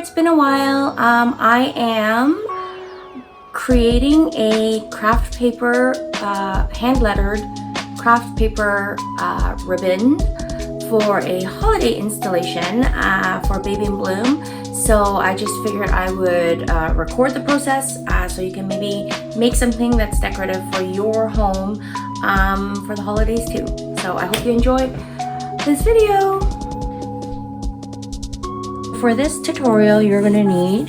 it's been a while. I am creating a craft paper, hand-lettered craft paper ribbon for a holiday installation for Baby in Bloom. So I just figured I would record the process so you can maybe make something that's decorative for your home for the holidays too. So I hope you enjoy this video. For this tutorial, you're going to need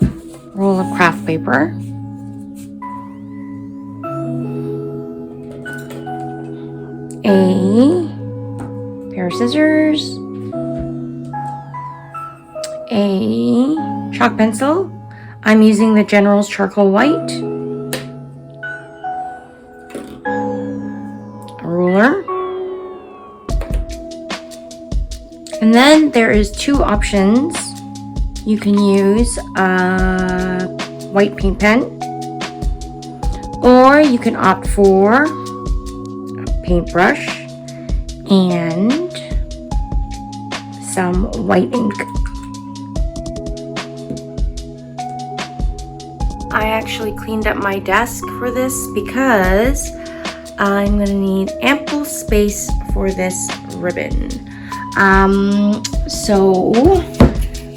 a roll of craft paper, a pair of scissors, a chalk pencil. I'm using the General's Charcoal White, a ruler, and then there is two options. You can use a white paint pen, or you can opt for a paintbrush and some white ink. I actually cleaned up my desk for this because I'm going to need ample space for this ribbon. So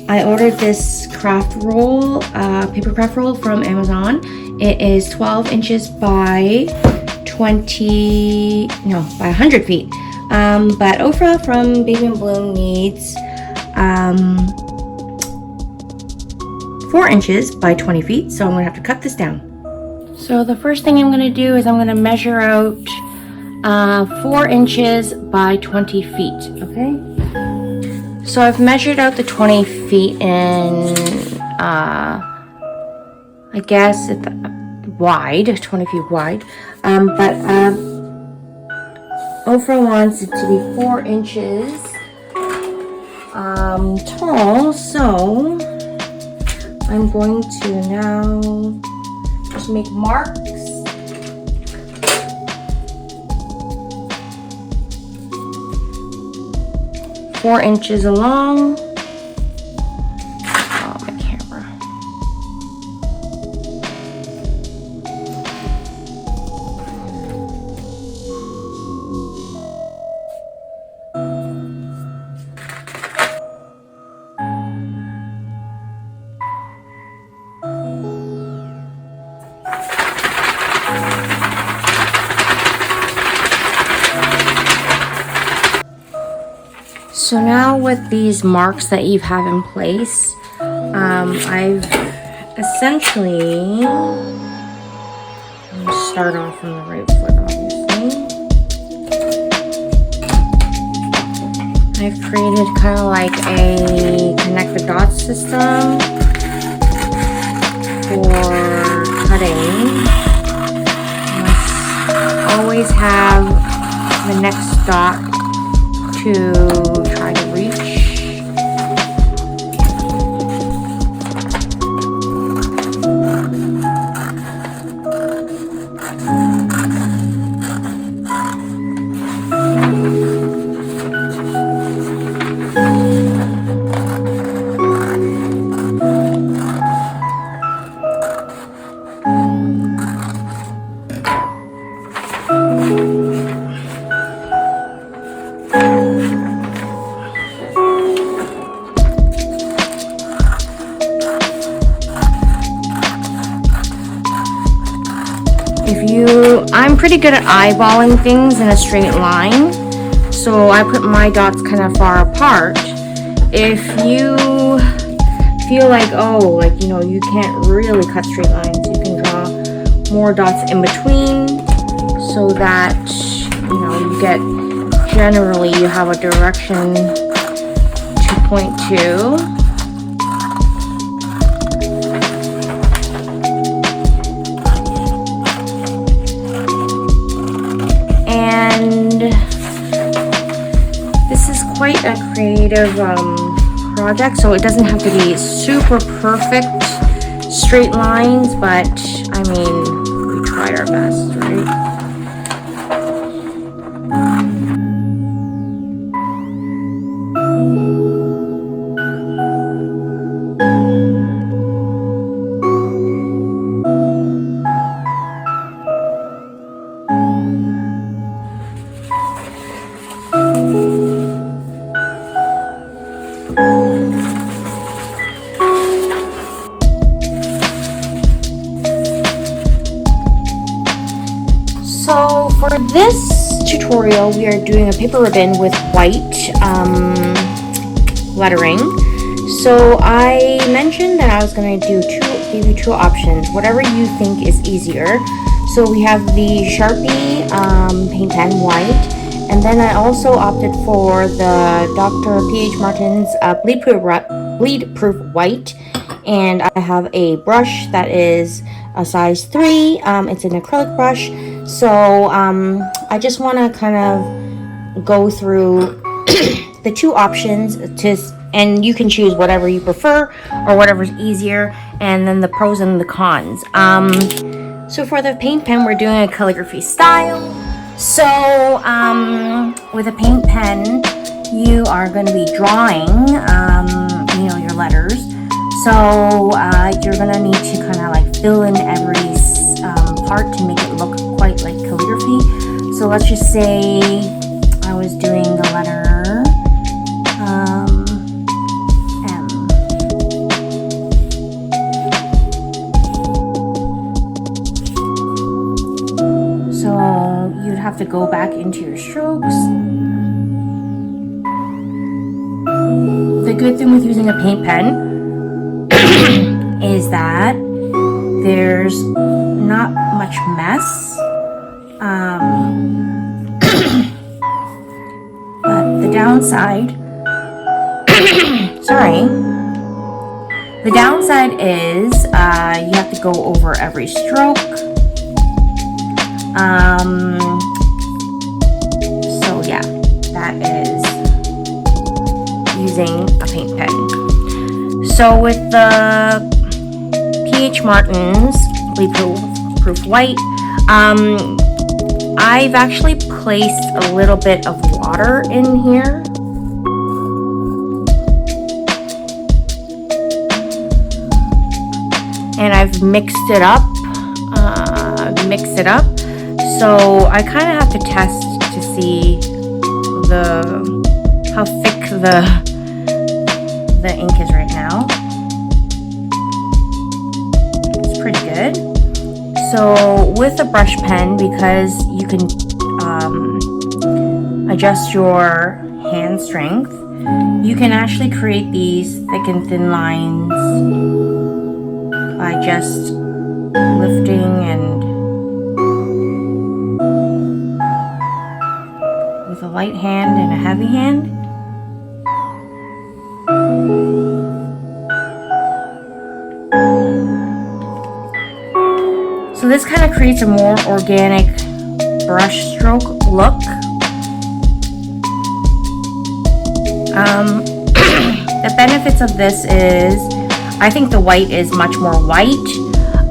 I ordered this craft roll, paper craft roll from Amazon. It is 12 inches by 100 feet. But Ofra from Baby in Bloom needs 4 inches by 20 feet. So I'm gonna have to cut this down. So the first thing I'm gonna do is I'm gonna measure out 4 inches by 20 feet, okay? So I've measured out the 20 feet in, I guess it's wide, 20 feet wide. But Ofra wants it to be 4 inches tall, so I'm going to now just make marks. Four inches along. Oh, my camera. So now with these marks that you have in place, I've essentially, I'm going to start off from the right foot, obviously. I've created kind of like a connect the dots system for cutting. You must always have the next dot to try to reach. I'm pretty good at eyeballing things in a straight line, so I put my dots kind of far apart. If you feel like, you can't really cut straight lines, you can draw more dots in between so that, you have a direction to point to. This is quite a creative project, so it doesn't have to be super perfect straight lines, but I mean, we tried our best, right? For this tutorial, we are doing a paper ribbon with white lettering. So I mentioned that I was going to give you two options, whatever you think is easier. So we have the Sharpie paint pen white, and then I also opted for the Dr. P.H. Martin's bleed-proof white, and I have a brush that is a size 3. It's an acrylic brush. So I just want to kind of go through the two options and you can choose whatever you prefer or whatever's easier, and then the pros and the cons. So for the paint pen, we're doing a calligraphy style. So with a paint pen, you are going to be drawing, your letters. So you're going to need to kind of like fill in every part to make it look quite like calligraphy. So let's just say I was doing the letter M. So you'd have to go back into your strokes. The good thing with using a paint pen is that there's not much mess. But the downside, the downside is you have to go over every stroke. So yeah, that is using a paint pen. So with the P.H. Martin's bleed-proof white, I've actually placed a little bit of water in here. And I've mixed it up. So I kind of have to test to see how thick the ink is right now. It's pretty good. So with a brush pen, because you can adjust your hand strength, you can actually create these thick and thin lines by just lifting and with a light hand and a heavy hand. So this kind of creates a more organic brush stroke look. The benefits of this is I think the white is much more white.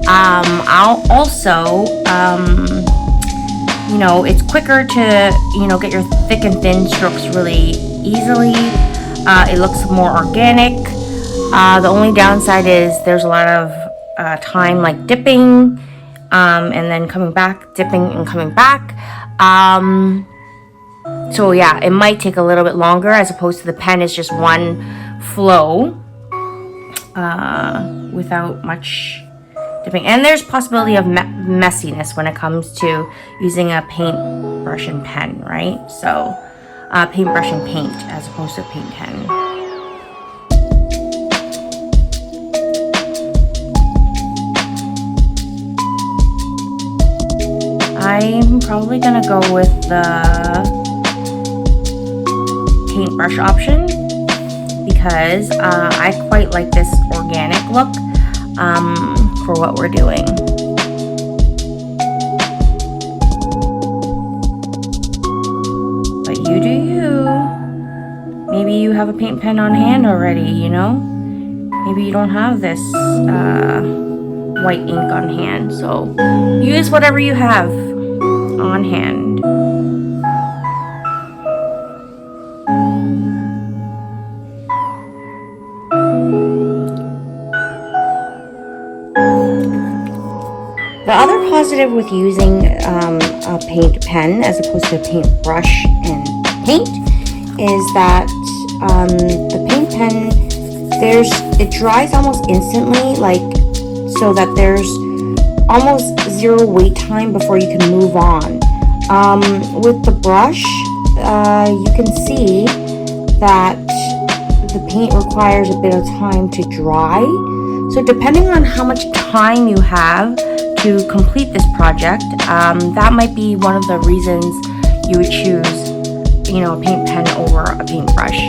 I'll also, it's quicker to, get your thick and thin strokes really easily. It looks more organic. The only downside is there's a lot of time like dipping. And then coming back, dipping and coming back. So yeah, it might take a little bit longer as opposed to the pen is just one flow without much dipping. And there's possibility of messiness when it comes to using a paintbrush and pen, right? So paintbrush and paint as opposed to a paint pen. I'm probably gonna go with the paintbrush option because I quite like this organic look for what we're doing. But you do you. Maybe you have a paint pen on hand already, Maybe you don't have this white ink on hand, so use whatever you have on hand. The other positive with using a paint pen as opposed to a paintbrush and paint is that the paint pen, it dries almost instantly, so that there's almost zero wait time before you can move on. With the brush, you can see that the paint requires a bit of time to dry. So depending on how much time you have to complete this project, that might be one of the reasons you would choose, a paint pen over a paintbrush.